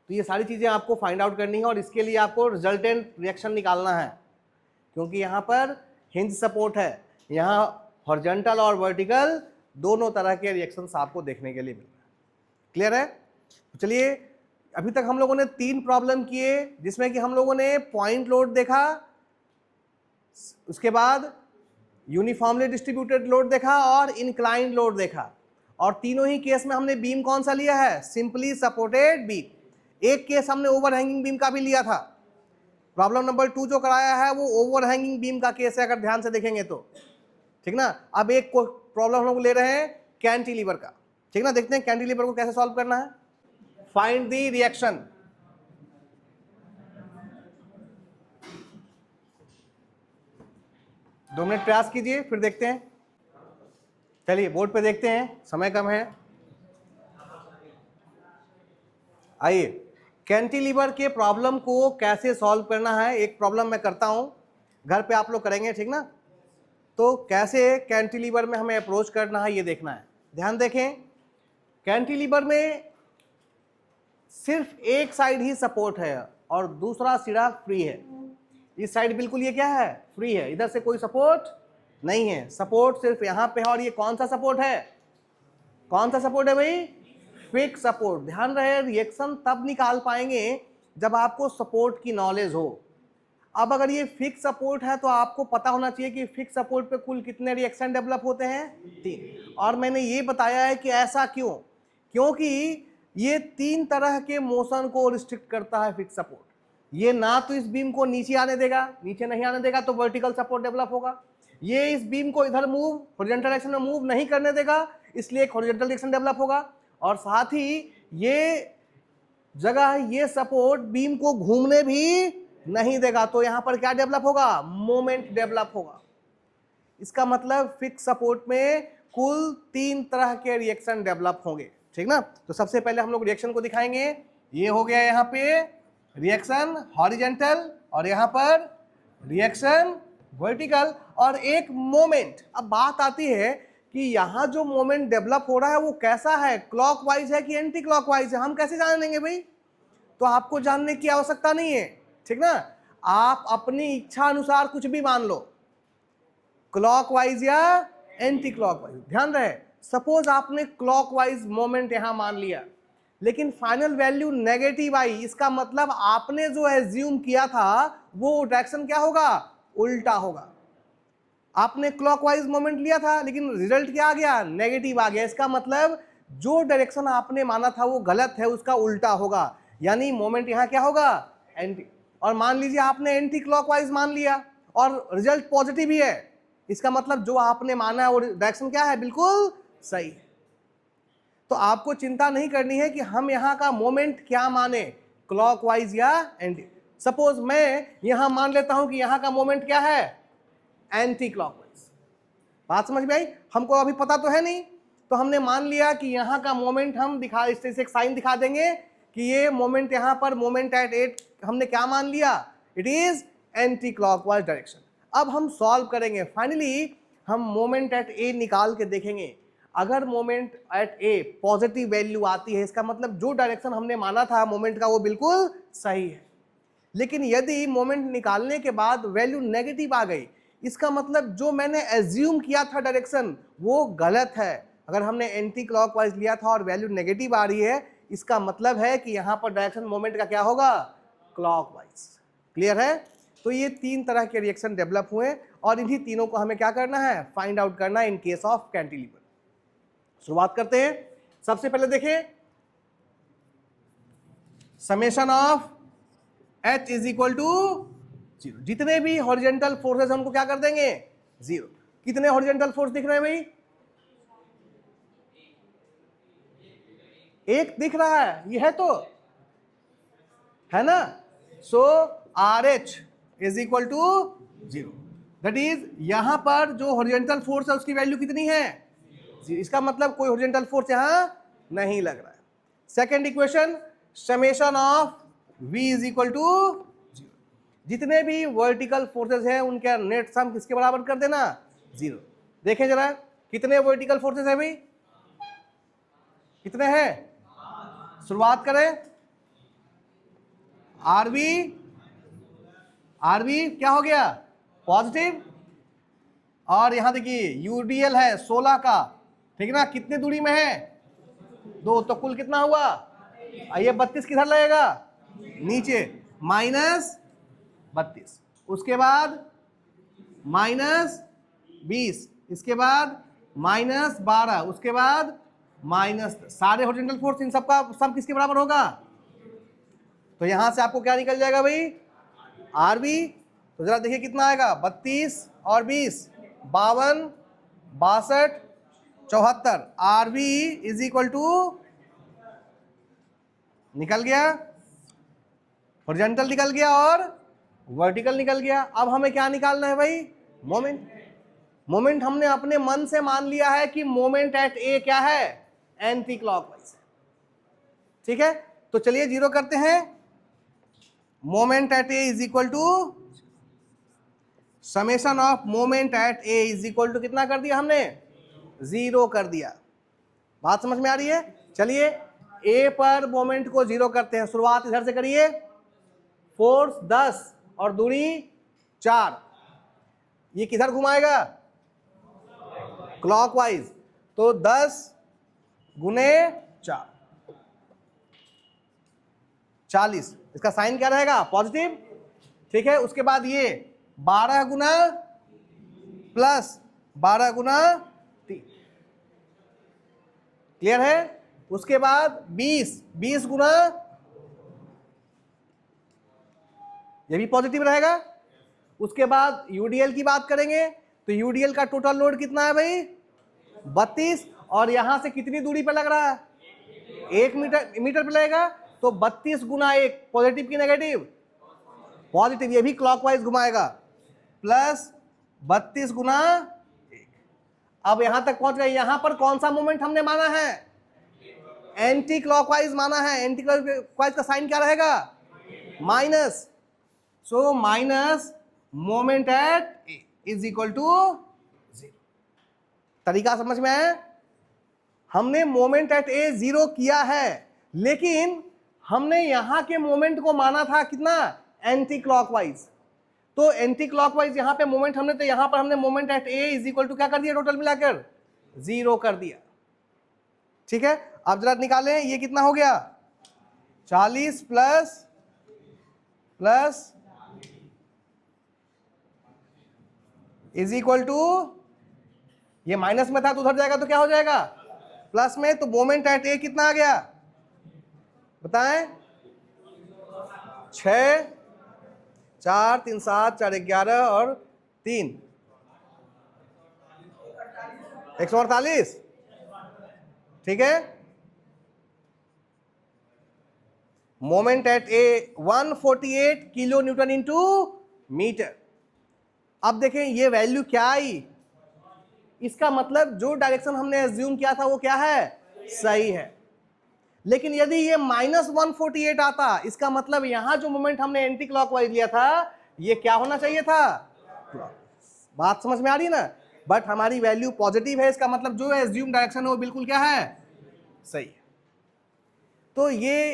तो ये सारी चीजें आपको फाइंड आउट करनी है, और इसके लिए आपको रिजल्टेंट रिएक्शन निकालना है, क्योंकि यहाँ पर हिंज सपोर्ट है, यहाँ हॉरिजॉन्टल और वर्टिकल दोनों तरह के रिएक्शंस आपको देखने के लिए मिल रहे हैं। क्लियर है। तो चलिए अभी तक हम लोगों ने 3 प्रॉब्लम किए, जिसमें कि हम लोगों ने पॉइंट लोड देखा, उसके बाद यूनिफॉर्मली डिस्ट्रीब्यूटेड लोड देखा और इंक्लाइंड लोड देखा। और तीनों ही केस में हमने बीम कौन सा लिया है, सिंपली सपोर्टेड बीम। एक केस हमने ओवरहैंगिंग बीम का भी लिया था। प्रॉब्लम नंबर 2 जो कराया है वो ओवरहैंगिंग बीम का केस है, अगर ध्यान से देखेंगे तो, ठीक ना। अब एक प्रॉब्लम हम लोग ले रहे हैं कैंटिलीवर का, ठीक ना। देखते हैं कैंटिलीवर को कैसे सॉल्व करना है। Find the reaction. दो मिनट प्रयास कीजिए फिर देखते हैं। चलिए बोर्ड पे देखते हैं, समय कम है। आइए कैंटिलीवर के प्रॉब्लम को कैसे सॉल्व करना है, एक प्रॉब्लम मैं करता हूं, घर पे आप लोग करेंगे, ठीक ना। तो कैसे कैंटिलीवर में हमें अप्रोच करना है ये देखना है। ध्यान देखें, कैंटिलीवर में सिर्फ एक साइड ही सपोर्ट है और दूसरा सिरा फ्री है। इस साइड बिल्कुल ये क्या है, फ्री है, इधर से कोई सपोर्ट नहीं है। सपोर्ट सिर्फ यहां पे है, और ये कौन सा सपोर्ट है, कौन सा सपोर्ट है भाई, फिक्स सपोर्ट। ध्यान रहे रिएक्शन तब निकाल पाएंगे जब आपको सपोर्ट की नॉलेज हो। अब अगर ये फिक्स सपोर्ट है तो आपको पता होना चाहिए कि फिक्स सपोर्ट पे कुल कितने रिएक्शन डेवलप होते हैं, 3। और मैंने ये बताया है कि ऐसा क्यों, क्योंकि ये 3 तरह के मोशन को रिस्ट्रिक्ट करता है फिक्स सपोर्ट। ये ना तो इस बीम को नीचे आने देगा, नीचे नहीं आने देगा तो वर्टिकल सपोर्ट डेवलप होगा। ये इस बीम को इधर मूव, हॉरिजॉन्टल डायरेक्शन में मूव नहीं करने देगा, इसलिए एक हॉरिजॉन्टल डायरेक्शन डेवलप होगा। और साथ ही ये जगह, ये सपोर्ट बीम को घूमने भी नहीं देगा, तो यहां पर क्या डेवलप होगा, मोमेंट डेवलप होगा। इसका मतलब फिक्स सपोर्ट में कुल 3 तरह के रिएक्शन डेवलप होंगे, ठीक ना। तो सबसे पहले हम लोग रिएक्शन को दिखाएंगे। ये हो गया यहाँ पे रिएक्शन हॉरिजॉन्टल और यहाँ पर रिएक्शन वर्टिकल और एक मोमेंट। अब बात आती है कि यहाँ जो मोमेंट डेवलप हो रहा है वो कैसा है, क्लॉकवाइज है कि एंटी क्लॉकवाइज है, हम कैसे जान लेंगे भाई। तो आपको जानने की आवश्यकता नहीं है, ठीक ना। आप अपनी इच्छा अनुसार कुछ भी मान लो, क्लॉकवाइज या एंटी क्लॉकवाइज। ध्यान रहे, सपोज आपने क्लॉकवाइज मोमेंट यहां मान लिया, लेकिन फाइनल वैल्यू नेगेटिव आई, इसका मतलब आपने जो एज्यूम किया था वो डायरेक्शन क्या होगा, उल्टा होगा। आपने क्लॉकवाइज मोमेंट लिया था लेकिन रिजल्ट क्या आ गया, नेगेटिव आ गया। इसका मतलब जो डायरेक्शन आपने माना था वो गलत है, उसका उल्टा होगा, यानी मोमेंट यहां क्या होगा, एंटी। और मान लीजिए आपने एंटी क्लॉकवाइज मान लिया और रिजल्ट पॉजिटिव ही है, इसका मतलब जो आपने माना है वो डायरेक्शन क्या है, बिल्कुल सही है। तो आपको चिंता नहीं करनी है कि हम यहाँ का मोमेंट क्या माने, क्लॉकवाइज या एंटी। सपोज मैं यहां मान लेता हूं कि यहाँ का मोमेंट क्या है, एंटी क्लॉकवाइज। बात समझ में आई। हमको अभी पता तो है नहीं, तो हमने मान लिया कि यहाँ का मोमेंट हम दिखा, इस तरह से एक साइन दिखा देंगे कि ये मोमेंट यहाँ पर मोमेंट एट 8 हमने क्या मान लिया, it is anti clockwise direction. अब हम सॉल्व करेंगे, फाइनली हम मोमेंट एट ए निकाल के देखेंगे। अगर moment at A positive value आती है, इसका मतलब जो डायरेक्शन हमने माना था मोमेंट का वो बिल्कुल सही है। लेकिन यदि मोमेंट निकालने के बाद वैल्यू नेगेटिव आ गई, इसका मतलब जो मैंने एज्यूम किया था डायरेक्शन वो गलत है। अगर हमने एंटी क्लॉकवाइज लिया था और वैल्यू नेगेटिव आ रही है, इसका मतलब है कि यहां पर डायरेक्शन मोमेंट का क्या होगा, क्लॉकवाइज। क्लियर है। तो ये 3 तरह के रिएक्शन डेवलप हुए और इन्हीं तीनों को हमें क्या करना है, फाइंड आउट करना है इन केस ऑफ कैंटिलीवर। शुरुआत करते हैं। सबसे पहले देखें, summation of H is equal to 0। जितने भी हॉरिजॉन्टल फोर्सेस हमको क्या कर देंगे, 0। कितने हॉरिजॉन्टल फोर्स दिख रहे हैं भाई, एक दिख रहा है, ये है तो है ना। So RH is equal to 0। That is यहां पर जो हॉरिजॉन्टल फोर्स है उसकी वैल्यू कितनी है, 0। इसका मतलब कोई हॉरिजॉन्टल फोर्स यहां नहीं लग रहा है। Second equation, summation of V is equal to 0। जितने भी वर्टिकल फोर्सेस हैं उनका नेट सम किसके बराबर कर देना, 0। देखें जरा कितने वर्टिकल फोर्सेस हैं भाई, कितने हैं, शुरुआत करें। आरबी क्या हो गया, पॉजिटिव। और यहां देखिए यूडीएल है 16 का, ठीक ना। कितने दूरी में है, 2, तो कुल कितना हुआ, आइए 32 किधर लगेगा, नीचे, -32। उसके बाद -20, इसके बाद -12, उसके बाद -10। सारे हॉरिजॉन्टल फोर्स इन सबका सम किसके बराबर होगा, तो यहां से आपको क्या निकल जाएगा भाई, आरबी। तो जरा देखिए कितना आएगा, 32 और 20, 52, 62, 74। आरबी इज इक्वल टू, निकल गया, हॉरिजॉन्टल निकल गया और वर्टिकल निकल गया। अब हमें क्या निकालना है भाई, मोमेंट। मोमेंट हमने अपने मन से मान लिया है कि मोमेंट एट ए क्या है, एंटी क्लॉकवाइज। ठीक है, तो चलिए 0 करते हैं। Moment at A is equal to, summation of moment at A is equal to कितना कर दिया हमने, 0 कर दिया। बात समझ में आ रही है। चलिए ए पर मोमेंट को 0 करते हैं। शुरुआत इधर से करिए, फोर्स 10 और दूरी 4, ये किधर घुमाएगा, क्लॉकवाइज। तो 10 गुने 4, 40। इसका साइन क्या रहेगा, पॉजिटिव। ठीक है, उसके बाद ये 12 गुना प्लस 12 गुना 3, क्लियर है। उसके बाद 20 गुना, ये भी पॉजिटिव रहेगा। उसके बाद यूडीएल की बात करेंगे तो यूडीएल का टोटल लोड कितना है भाई, 32, और यहां से कितनी दूरी पे लग रहा है, 1 मीटर पे लगेगा, तो 32 गुना 1, पॉजिटिव की नेगेटिव, पॉजिटिव, ये भी क्लॉकवाइज घुमाएगा, प्लस 32 गुना 1। अब यहां तक पहुंच गए। यहां पर कौन सा मोमेंट हमने माना है, एंटी क्लॉकवाइज माना है। एंटी क्लॉकवाइज का साइन क्या रहेगा, minus, so minus moment at A is equal to 0। तरीका समझ में आया। हमने मोमेंट एट ए 0 किया है, लेकिन हमने यहां के मोमेंट को माना था कितना, एंटी क्लॉकवाइज। तो एंटी क्लॉकवाइज यहां पे मोमेंट हमने, तो यहां पर हमने moment at A is equal to क्या कर दिया, टोटल मिलाकर 0 कर दिया। ठीक है, अब जरा निकालें, ये कितना हो गया, 40 प्लस इज इक्वल टू, ये माइनस में था तो उधर जाएगा तो क्या हो जाएगा, प्लस में। तो मोमेंट एट ए कितना आ गया बताएं, 6, 4, 3, 7, 4, 11 और 3, 148। ठीक है, moment at A 148 kilo newton into metre. अब देखें ये वैल्यू क्या आई, इसका मतलब जो डायरेक्शन हमने एज्यूम किया था वो क्या है, सही है। लेकिन यदि ये -148 आता, इसका मतलब यहां जो मोमेंट हमने एंटी क्लॉकवाइज लिया था ये क्या होना चाहिए था, बात समझ में आ रही है ना। बट हमारी वैल्यू पॉजिटिव है, इसका मतलब जो एज्यूम डायरेक्शन है वो बिल्कुल क्या है, सही है। तो ये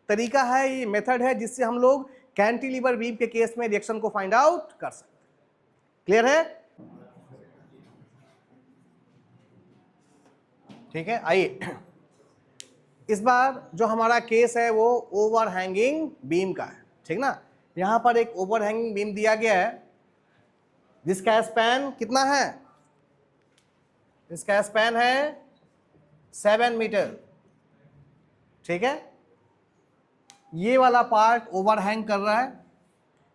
तरीका है, ये मेथड है जिससे हम लोग कैंटिलीवर बीम के केस में रिएक्शन को फाइंड आउट कर सकते हैं। क्लियर है। ठीक है, आइए इस बार जो हमारा केस है वो ओवरहैंगिंग बीम का है। ठीक ना, यहां पर एक ओवरहैंगिंग बीम दिया गया है जिसका स्पैन कितना है, इसका स्पैन है 7 मीटर। ठीक है, ये वाला पार्ट ओवरहैंग कर रहा है,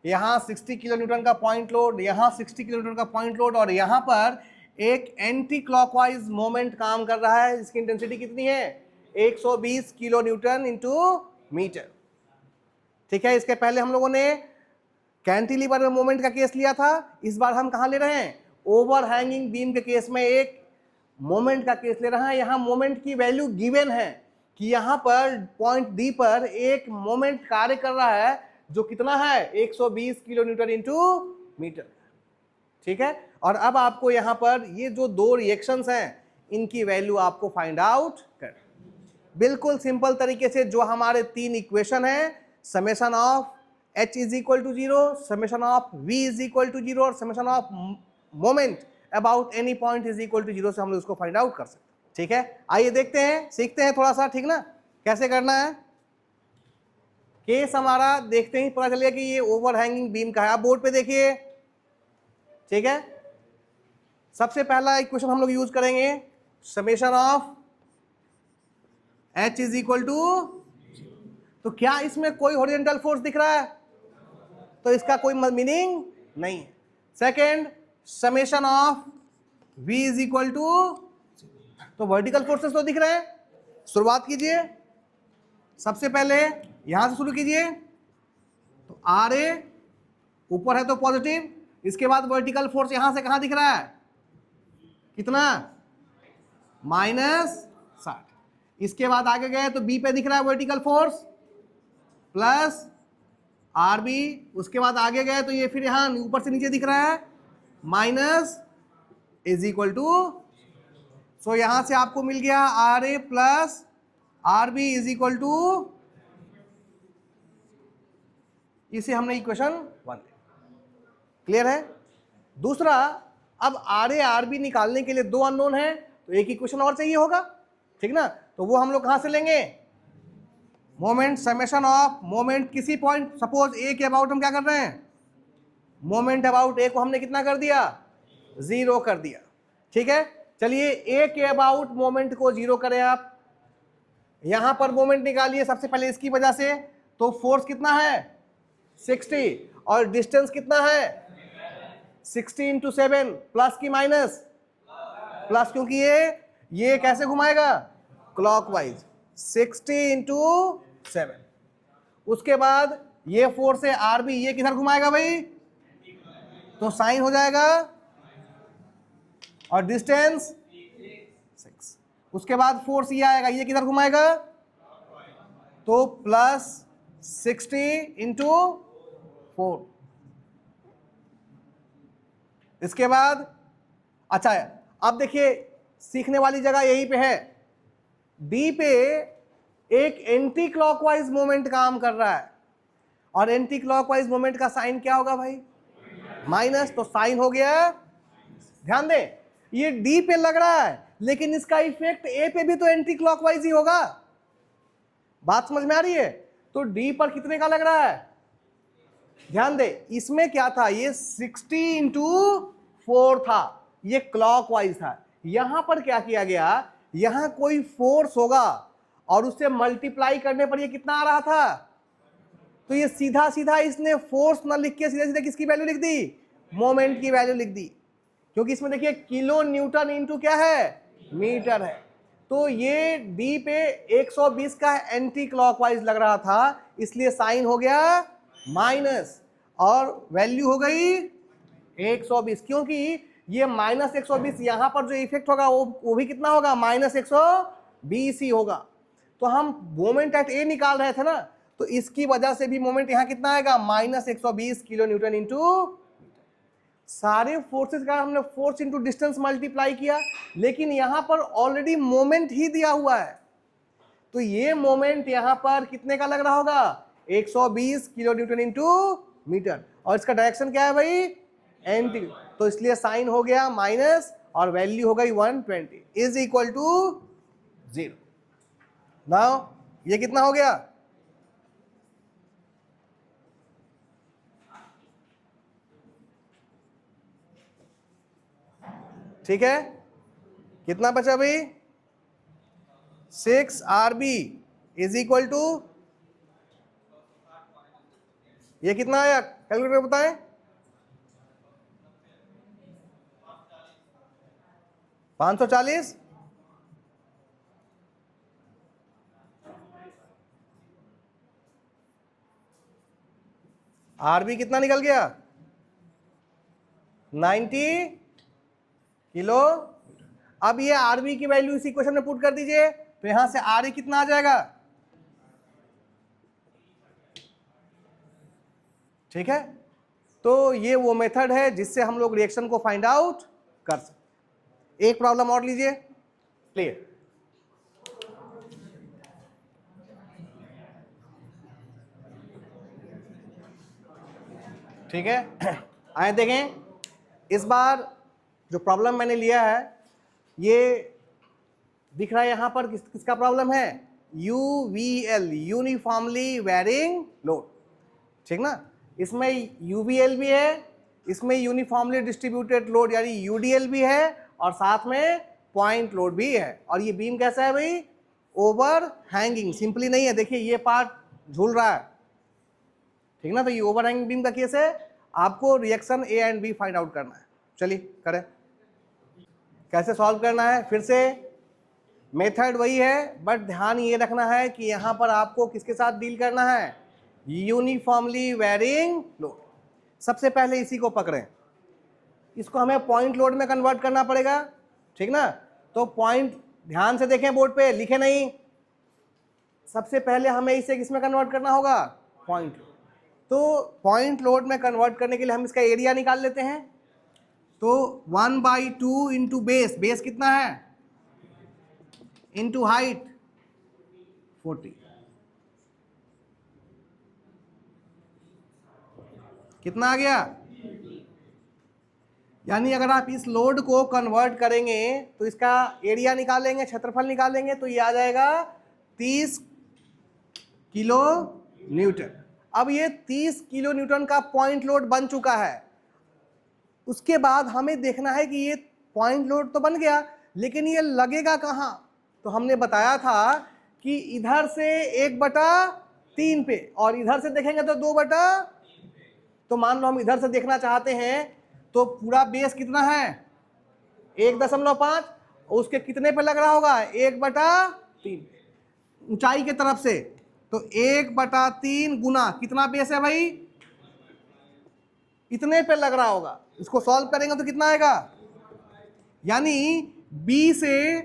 यहां 60 किलो न्यूटन का पॉइंट लोड, यहां 60 किलो न्यूटन का पॉइंट लोड, और यहां पर एक एंटी क्लॉकवाइज मोमेंट काम कर रहा है जिसकी इंटेंसिटी कितनी है, 120 किलो न्यूटन इंटू मीटर। ठीक है, इसके पहले हम लोगों ने कैंटिलीवर में मोमेंट का केस लिया था, इस बार हम कहां ले रहे हैं, ओवरहैंगिंग बीम के केस में एक मोमेंट का केस ले रहे हैं। यहां मोमेंट की वैल्यू गिवन है कि यहां पर पॉइंट डी पर एक मोमेंट कार्य कर रहा है जो कितना है, 120 किलो न्यूटन इंटू मीटर। ठीक है, और अब आपको यहां पर ये जो दो रिएक्शंस हैं इनकी वैल्यू आपको फाइंड आउट कर, बिल्कुल सिंपल तरीके से जो हमारे 3 इक्वेशन है, summation of h is equal to 0, summation of v is equal to 0 और summation of moment about any point is equal to 0 से हम लोग उसको फाइंड आउट कर सकते हैं। ठीक है, आइए देखते हैं, सीखते हैं थोड़ा सा। ठीक ना, कैसे करना है केस हमारा, देखते ही पता चलेगा कि ये ओवरहैंगिंग बीम का है। आप बोर्ड पे देखिए। ठीक है, सबसे पहला इक्वेशन हम लोग यूज करेंगे, summation of h is equal to, तो क्या इसमें कोई हॉरिजॉन्टल फोर्स दिख रहा है, तो इसका कोई मीनिंग नहीं है। Second, summation of v is equal to, तो वर्टिकल फोर्सेस तो दिख रहे हैं। शुरुआत कीजिए, सबसे पहले यहां से शुरू कीजिए, तो आर ए ऊपर है तो पॉजिटिव, इसके बाद वर्टिकल फोर्स यहां से कहां दिख रहा है, कितना, -60। इसके बाद आगे गए तो बी पे दिख रहा है vertical force plus R B, उसके बाद आगे गए तो ये फिर यहां ऊपर से नीचे दिख रहा है minus is equal to, so यहां से आपको मिल गया R A plus R B is equal to, इसे हमने इक्वेशन 1। क्लियर है। दूसरा, अब आर ए आर बी निकालने के लिए 2 अननोन है तो एक इक्वेशन और चाहिए होगा। ठीक ना, तो वो हम लोग कहां से लेंगे, मोमेंट समेशन ऑफ मोमेंट किसी पॉइंट, सपोज ए के अबाउट हम क्या कर रहे हैं, मोमेंट अबाउट ए को हमने कितना कर दिया, 0 कर दिया। ठीक है, चलिए ए के अबाउट मोमेंट को 0 करें आप, यहां पर मोमेंट निकालिए सबसे पहले इसकी वजह से, तो फोर्स कितना है 60 और डिस्टेंस कितना है 60 × 7 प्लस की माइनस, प्लस, क्योंकि ये कैसे घुमाएगा क्लॉकवाइज 60 × 7। उसके बाद ये फोर्स है आरबी, ये किधर घुमाएगा भाई, तो साइन हो जाएगा, और डिस्टेंस 6। उसके बाद फोर्स ये आएगा, ये किधर घुमाएगा, तो प्लस 60 × 4। इसके बाद अच्छा है, अब देखिए सीखने वाली जगह यहीं पे है, डी पे एक एंटी क्लॉकवाइज मोमेंट काम कर रहा है, और एंटी क्लॉकवाइज मोमेंट का साइन क्या होगा भाई, माइनस, तो साइन हो गया। ध्यान दें, ये डी पे लग रहा है लेकिन इसका इफेक्ट ए पे भी तो एंटी क्लॉकवाइज ही होगा, बात समझ में आ रही है। तो डी पर कितने का लग रहा है, ध्यान दे, इसमें क्या था, ये 60 × 4 था, ये क्लॉकवाइज था। यहां पर क्या किया गया, यहां कोई फोर्स होगा और उससे मल्टीप्लाई करने पर ये कितना आ रहा था, तो ये सीधा सीधा इसने फोर्स ना लिख के सीधा सीधा किसकी वैल्यू लिख दी, मोमेंट की वैल्यू लिख दी, क्योंकि इसमें देखिए किलो न्यूटन इंटू क्या है, मीटर है। तो ये डी पे 120 का एंटी क्लॉकवाइज लग रहा था, इसलिए साइन हो गया माइनस, और वैल्यू हो गई 120, क्योंकि ये -120 यहां पर जो इफेक्ट होगा वो भी कितना होगा, -120 ही होगा। तो हम मोमेंट एट ए निकाल रहे थे ना, तो इसकी वजह से भी मोमेंट यहां कितना आएगा, -120 किलो न्यूटन इंटू, सारे फोर्सेस का हमने फोर्स इंटू डिस्टेंस मल्टीप्लाई किया, लेकिन यहां पर ऑलरेडी मोमेंट ही दिया हुआ है, तो ये मोमेंट यहां पर कितने का लग रहा होगा, 120 किलो न्यूटन इंटू मीटर, और इसका डायरेक्शन क्या है भाई, एंटी, तो इसलिए साइन हो गया माइनस, और वैल्यू हो गई 120 इज इक्वल टू 0। नाउ ये कितना हो गया, ठीक है, कितना बचा भाई, 6 RB इज इक्वल टू, ये कितना आया, कैलकुलेटर बताएं, 540, आरबी कितना निकल गया, 90 किलो। अब ये आरबी की वैल्यू इस इक्वेशन में पुट कर दीजिए, तो यहां से आर कितना आ जाएगा, ठीक है। तो ये वो मेथड है जिससे हम लोग रिएक्शन को फाइंड आउट कर सकते। एक प्रॉब्लम और लीजिए, क्लियर, ठीक है। आए देखें, इस बार जो प्रॉब्लम मैंने लिया है ये दिख रहा है यहां पर, किसका प्रॉब्लम है, UVL यूनिफॉर्मली वेरिंग लोड, ठीक ना। इसमें UVL भी है, इसमें यूनिफॉर्मली डिस्ट्रीब्यूटेड लोड यानी UDL भी है, और साथ में पॉइंट लोड भी है। और ये बीम कैसा है भाई, ओवर हैंगिंग, सिंपली नहीं है, देखिए ये पार्ट झूल रहा है, ठीक ना। तो ये ओवर हैंगिंग बीम का केस है, आपको reaction A and B find out करना है। चलिए करें, कैसे सॉल्व करना है, फिर से मेथड वही है, बट ध्यान ये रखना है कि यहां पर आपको किसके साथ डील करना है, यूनिफॉर्मली वेरिंग लोड। सबसे पहले इसी को पकड़ें, इसको हमें पॉइंट लोड में कन्वर्ट करना पड़ेगा, ठीक ना। तो पॉइंट, ध्यान से देखें बोर्ड पे, लिखे नहीं, सबसे पहले हमें इसे किसमें कन्वर्ट करना होगा, पॉइंट लोड। तो पॉइंट लोड में कन्वर्ट करने के लिए हम इसका एरिया निकाल लेते हैं। तो 1/2 इंटू बेस, बेस कितना है, इंटू हाइट 40, कितना आ गया, यानी अगर आप इस लोड को कन्वर्ट करेंगे तो इसका एरिया निकालेंगे, क्षेत्रफल निकालेंगे, तो ये आ जाएगा 30 किलो न्यूटन। अब ये 30 किलो न्यूटन का पॉइंट लोड बन चुका है। उसके बाद हमें देखना है कि ये पॉइंट लोड तो बन गया, लेकिन ये लगेगा कहाँ। तो हमने बताया था कि इधर से 1/3 पे और इधर से देखेंगे तो 2/। तो मान लो हम इधर से देखना चाहते हैं तो पूरा बेस कितना है 1.5, उसके कितने पे लग रहा होगा 1/3 ऊंचाई के तरफ से। तो 1/3 गुना कितना बेस है भाई, इतने पे लग रहा होगा। इसको सॉल्व करेंगे तो कितना आएगा, यानी B से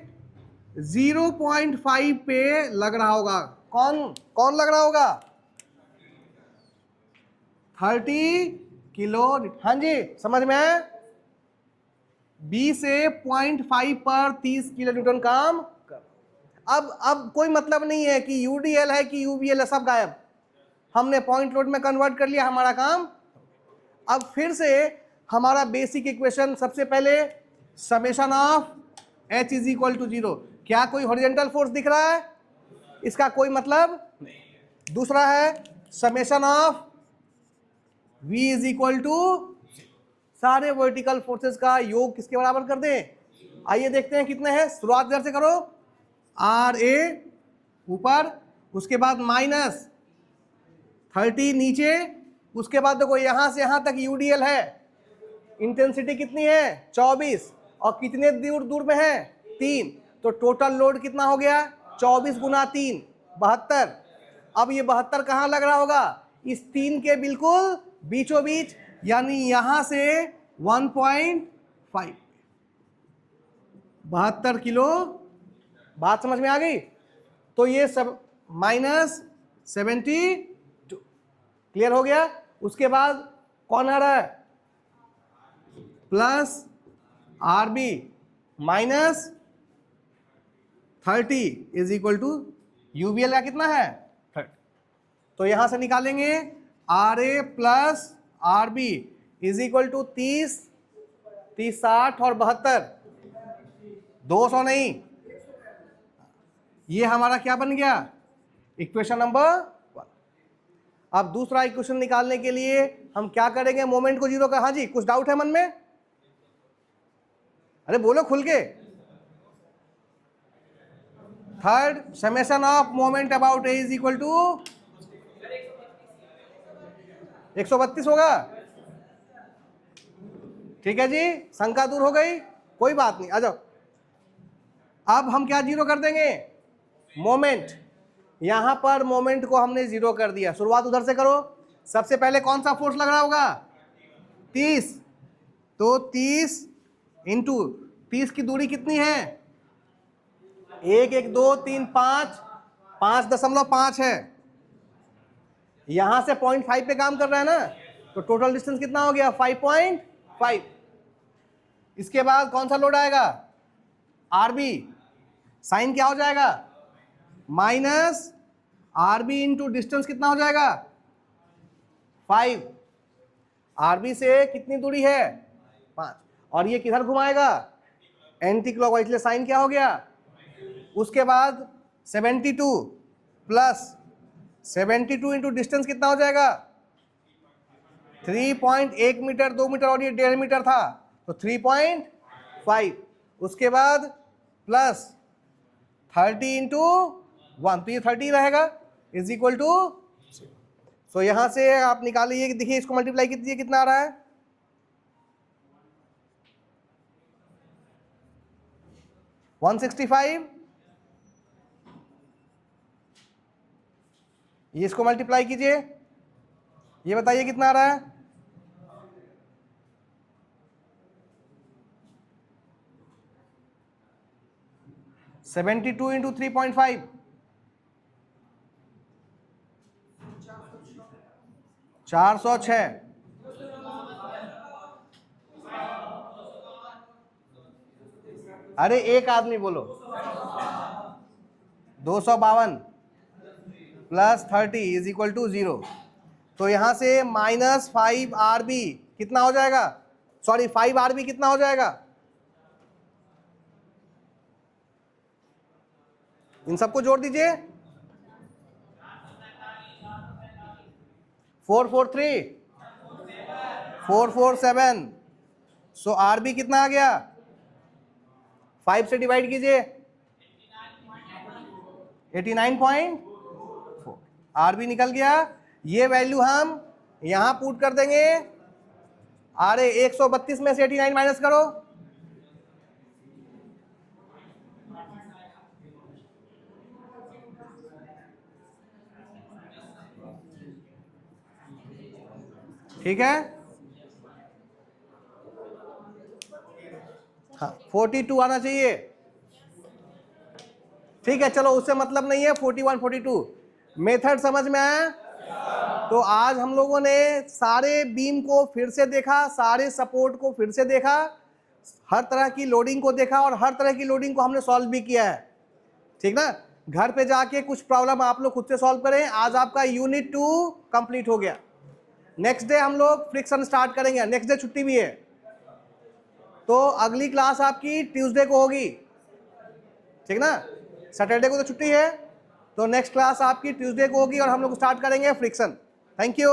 0.5 पे लग रहा होगा। कौन कौन लग रहा होगा 30 किलो। हाँ जी समझ में है। B से 0.5 पर 30 किलो न्यूटन काम कर। अब कोई मतलब नहीं है कि UDL है कि UVL है, सब गायब। हमने पॉइंट लोड में कन्वर्ट कर लिया, हमारा काम। अब फिर से हमारा बेसिक इक्वेशन, सबसे पहले summation of H is equal to 0। क्या कोई हॉरिजॉन्टल फोर्स दिख रहा है, इसका कोई मतलब नहीं। दूसरा है summation of V is equal to, सारे वर्टिकल फोर्सेस का योग किसके बराबर कर दें। आइए देखते हैं कितने हैं। शुरुआत इधर से करो, RA ऊपर, उसके बाद -30 नीचे, उसके बाद देखो यहां से यहां तक UDL है। इंटेंसिटी कितनी है 24, और कितने दूर दूर में है 3। तो टोटल लोड कितना हो गया 24 गुना 3 72। अब ये 72 कहाँ लग रहा होगा, इस 3 के बिल्कुल बीचों बीच, यानी यहां से 1.5 72 किलो। बात समझ में आ गई। तो ये सब -72 क्लियर हो गया। उसके बाद कौन आ रहा है +RB -30 is equal to UVL का कितना है 30। तो यहां से निकालेंगे RA + RB is equal to 30 30 60 और 72 200 नहीं। ये हमारा क्या बन गया इक्वेशन नंबर 1। अब दूसरा इक्वेशन निकालने के लिए हम क्या करेंगे, मोमेंट को 0 कर। हाँ जी कुछ डाउट है मन में, अरे बोलो खुल के। Third summation of moment about A is equal to 132 होगा। ठीक है जी, शंका दूर हो गई, कोई बात नहीं, आ जाओ। अब हम क्या 0 कर देंगे मोमेंट। यहां पर मोमेंट को हमने 0 कर दिया। शुरुआत उधर से करो। सबसे पहले कौन सा फोर्स लग रहा होगा 30। तो 30 इंटू 30 की दूरी कितनी है 1 1 2 3 5 5.5 है। यहां से 0.5 पे काम कर रहा है ना, तो टोटल डिस्टेंस कितना हो गया 5.5। इसके बाद कौन सा लोड आएगा RB, साइन क्या हो जाएगा -RB इंटू डिस्टेंस कितना हो जाएगा 5। RB से कितनी दूरी है 5, और ये किधर घुमाएगा एंटी क्लॉकवाइज, इसलिए साइन क्या हो गया। उसके बाद 72 + 72 इंटू डिस्टेंस कितना हो जाएगा 3.1 मीटर 2 मीटर, और ये 1.5 मीटर था तो 3.5। उसके बाद +30 इंटू 1, तो ये 30 रहेगा इज इक्वल टू। सो यहां से आप निकालिए, देखिए इसको मल्टीप्लाई कीजिए कितना आ रहा है 165। ये इसको मल्टीप्लाई कीजिए, ये बताइए कितना आ रहा है 72 इंटू 3.5 406। अरे एक आदमी बोलो 252 + 30 इज इक्वल टू 0। तो यहां से -5 RB कितना हो जाएगा, सॉरी 5 RB कितना हो जाएगा, इन सबको जोड़ दीजिए 443 447। सो आर बी कितना आ गया, 5 से डिवाइड कीजिए, 89.4। आर बी निकल गया। ये वैल्यू हम यहां पुट कर देंगे। अरे 132 में से 89 माइनस करो, ठीक है। हाँ 42 आना चाहिए, ठीक है। चलो उससे मतलब नहीं है, 41 42 मेथड समझ में आया। तो आज हम लोगों ने सारे बीम को फिर से देखा, सारे सपोर्ट को फिर से देखा, हर तरह की लोडिंग को देखा और हर तरह की लोडिंग को हमने सॉल्व भी किया है, ठीक ना। घर पे जाके कुछ प्रॉब्लम आप लोग खुद से सॉल्व करें। आज आपका यूनिट 2 कंप्लीट हो गया। नेक्स्ट डे हम लोग फ्रिक्शन स्टार्ट करेंगे। नेक्स्ट डे छुट्टी भी है, तो अगली क्लास आपकी ट्यूसडे को होगी, ठीक ना। सैटरडे को तो छुट्टी है, तो नेक्स्ट क्लास आपकी ट्यूसडे को होगी और हम लोग स्टार्ट करेंगे फ्रिक्शन। Thank you.